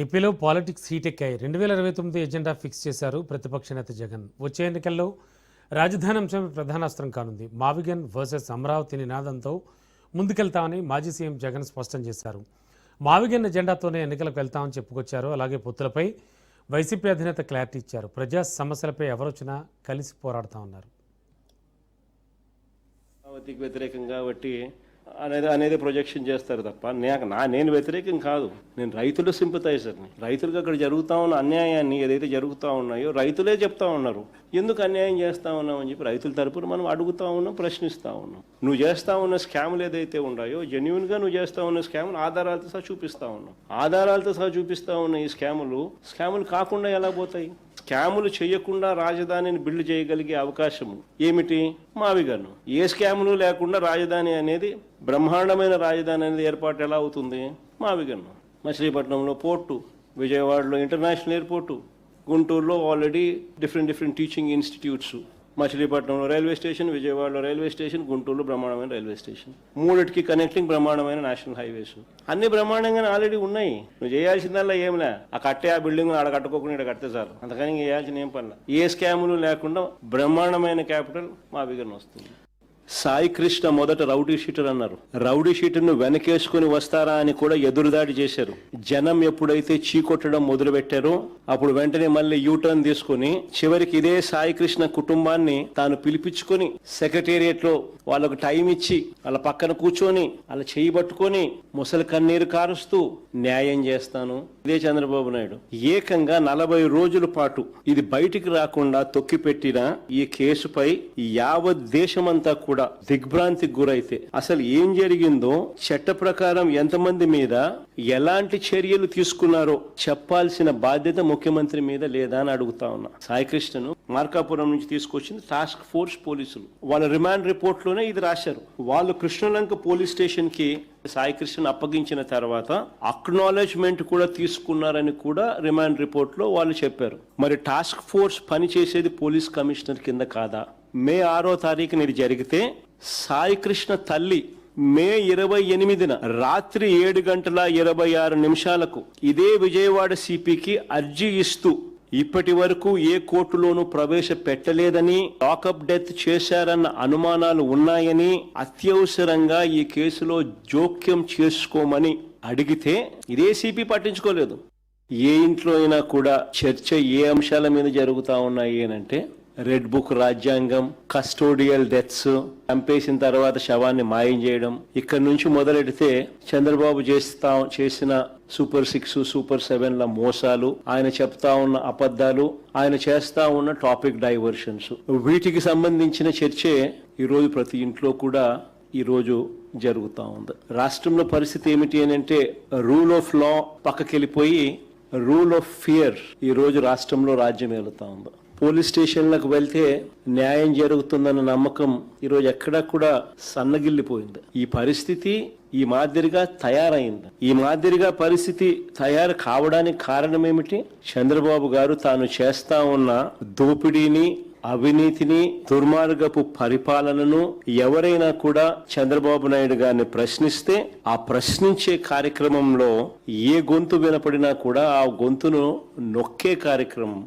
ఏపీలో politics హీటెక్కాయి 2029 agenda fix చేశారు ప్రతిపక్ష నేత జగన్. వచ్చే ఎన్నికల్లో రాజధాని అంశం ప్రధానాస్త్రం కానుంది. మావిగన్ వర్సెస్ అమరావతి నినాదంతో ముందుకెళ్తామని మాజీ సీఎం జగన్ స్పష్టం చేశారు. మావిగన్ ఎజెండాతోనే ఎన్నికలకు వెళ్తామని చెప్పుకొచ్చారు. అలాగే పొత్తులపై వైసీపీ అధినేత క్లారిటీ ఇచ్చారు. ప్రజా సమస్యలపై ఎవరొచ్చినా కలిసి పోరాడతామన్నారు. వ్యతిరేకంగా బట్టి అనేది ప్రొజెక్షన్ చేస్తారు తప్ప నేను వ్యతిరేకం కాదు. నేను రైతుల సింపథైజర్ని. రైతులకు అక్కడ జరుగుతూ ఉన్న అన్యాయాన్ని ఏదైతే జరుగుతూ ఉన్నాయో రైతులే చెప్తా ఉన్నారు. ఎందుకు అన్యాయం చేస్తూ ఉన్నాం అని చెప్పి రైతుల తరపున మనం అడుగుతూ ఉన్నాం, ప్రశ్నిస్తూ ఉన్నాం. నువ్వు చేస్తూ ఉన్న స్కాములు ఏదైతే ఉన్నాయో జెన్యున్గా నువ్వు చేస్తూ ఉన్న స్కాములు ఆధారాలతో సహా చూపిస్తూ ఉన్నాం. ఆధారాలతో సహా చూపిస్తూ ఉన్న ఈ స్కాములు కాకుండా ఎలా పోతాయి? స్కాములు చేయకుండా రాజధానిని బిల్డ్ చేయగలిగే అవకాశము ఏమిటి? మావిగన్ను. ఏ స్కాములు లేకుండా రాజధాని అనేది బ్రహ్మాండమైన రాజధాని అనేది ఏర్పాటు ఎలా అవుతుంది? మావిగన్ను. మచిలీపట్నంలో పోర్టు, విజయవాడలో ఇంటర్నేషనల్ ఎయిర్పోర్టు, గుంటూరులో ఆల్రెడీ డిఫరెంట్ టీచింగ్ ఇన్స్టిట్యూట్స్, మచిలీపట్నంలో రైల్వే స్టేషన్, విజయవాడలో రైల్వే స్టేషన్, గుంటూరులో బ్రహ్మాండమైన రైల్వే స్టేషన్, మూడిటికి కనెక్టింగ్ బ్రహ్మాండమైన నేషనల్ హైవేస్ అన్ని బ్రహ్మాండంగానే ఆల్రెడీ ఉన్నాయి. నువ్వు చేయాల్సిందల్లా ఏమిలే ఆ బిల్డింగ్ ఆడ కట్టుకోకుండా ఇక్కడ కడితే చాలు. అంతకని చేయాల్సిన ఏం పనిలా. ఏ స్కాములు లేకుండా బ్రహ్మాండమైన క్యాపిటల్ మావిగన్ వస్తుంది. సాయి కృష్ణ మొదట రౌడీ షీటర్ అన్నారు. రౌడీ షీటర్ను వెనకేసుకుని వస్తారా అని కూడా ఎదురుదాడి చేశారు. జనం ఎప్పుడైతే చీకొట్టడం మొదలు పెట్టారో అప్పుడు వెంటనే మళ్ళీ యూటర్న్ తీసుకుని చివరికి ఇదే సాయి కృష్ణ కుటుంబాన్ని తాను పిలిపించుకొని సెక్రటేరియట్ లో వాళ్ళకు టైం ఇచ్చి వాళ్ళ పక్కన కూర్చొని వాళ్ళ చేయి పట్టుకొని ముసలి కన్నీరు కారుస్తూ న్యాయం చేస్తాను. ఇదే చంద్రబాబు నాయుడు ఏకంగా 40 రోజుల పాటు ఇది బయటికి రాకుండా తొక్కిపెట్టిన ఈ కేసుపై యావత్ దేశమంతా కూడా దిగ్భ్రాంతికి గురైతే అసలు ఏం జరిగిందో, చట్ట ప్రకారం ఎంతమంది మీద ఎలాంటి చర్యలు తీసుకున్నారో చెప్పాల్సిన బాధ్యత ముఖ్యమంత్రి మీద లేదా అని అడుగుతా ఉన్నా. సాయి కృష్ణను మార్కాపురం నుంచి తీసుకొచ్చింది టాస్క్ ఫోర్స్ పోలీసులు. వాళ్ళ రిమాండ్ రిపోర్ట్ లోనే ఇది రాశారు. వాళ్ళు కృష్ణలంక పోలీస్ స్టేషన్ కి సాయి కృష్ణను అప్పగించిన తర్వాత అక్నాలెడ్జ్మెంట్ కూడా తీసుకున్నారని కూడా రిమాండ్ రిపోర్ట్ లో వాళ్ళు చెప్పారు. మరి టాస్క్ ఫోర్స్ పనిచేసేది పోలీస్ కమిషనర్ కింద కాదా? మే 6వ తారీఖున ఇది జరిగితే సాయి కృష్ణ తల్లి మే 28న రాత్రి 7:26 ఇదే విజయవాడ సిపికి అర్జీ ఇస్తూ ఇప్పటి వరకు ఏ కోర్టులోనూ ప్రవేశపెట్టలేదని, లాకప్ డెత్ చేశారన్న అనుమానాలు ఉన్నాయని, అత్యవసరంగా ఈ కేసులో జోక్యం చేసుకోమని అడిగితే ఇదే సిపి పట్టించుకోలేదు. ఏ ఇంట్లో అయినా కూడా చర్చ ఏ అంశాల మీద జరుగుతా ఉన్నాయి అంటే రెడ్ బుక్ రాజ్యాంగం, కస్టోడియల్ డెత్స్, చంపేసిన తర్వాత శవాన్ని మాయం చేయడం. ఇక్కడ నుంచి మొదలెడితే చంద్రబాబు చేసిన సూపర్ 6, సూపర్ 7ల మోసాలు, ఆయన చెప్తా ఉన్న అబద్ధాలు, ఆయన చేస్తా ఉన్న టాపిక్ డైవర్షన్స్, వీటికి సంబంధించిన చర్చే ఈరోజు ప్రతి ఇంట్లో కూడా ఈరోజు జరుగుతూ ఉంది. రాష్ట్రంలో పరిస్థితి ఏమిటి అని అంటే రూల్ ఆఫ్ లా పక్కకెళ్ళిపోయి రూల్ ఆఫ్ ఫియర్ ఈరోజు రాష్ట్రంలో రాజ్యం ఏలుతా ఉంది. పోలీస్ స్టేషన్లకు వెళ్తే న్యాయం జరుగుతుందన్న నమ్మకం ఈరోజు ఎక్కడా కూడా సన్నగిల్లిపోయింది. ఈ పరిస్థితి ఈ మాదిరిగా తయారైంది. ఈ మాదిరిగా పరిస్థితి తయారు కావడానికి కారణం ఏమిటి? చంద్రబాబు గారు తాను చేస్తా ఉన్న దోపిడీని, అవినీతిని, దుర్మార్గపు పరిపాలనను ఎవరైనా కూడా చంద్రబాబు నాయుడు గారిని ప్రశ్నిస్తే ఆ ప్రశ్నించే కార్యక్రమంలో ఏ గొంతు వినపడినా కూడా ఆ గొంతును నొక్కే కార్యక్రమం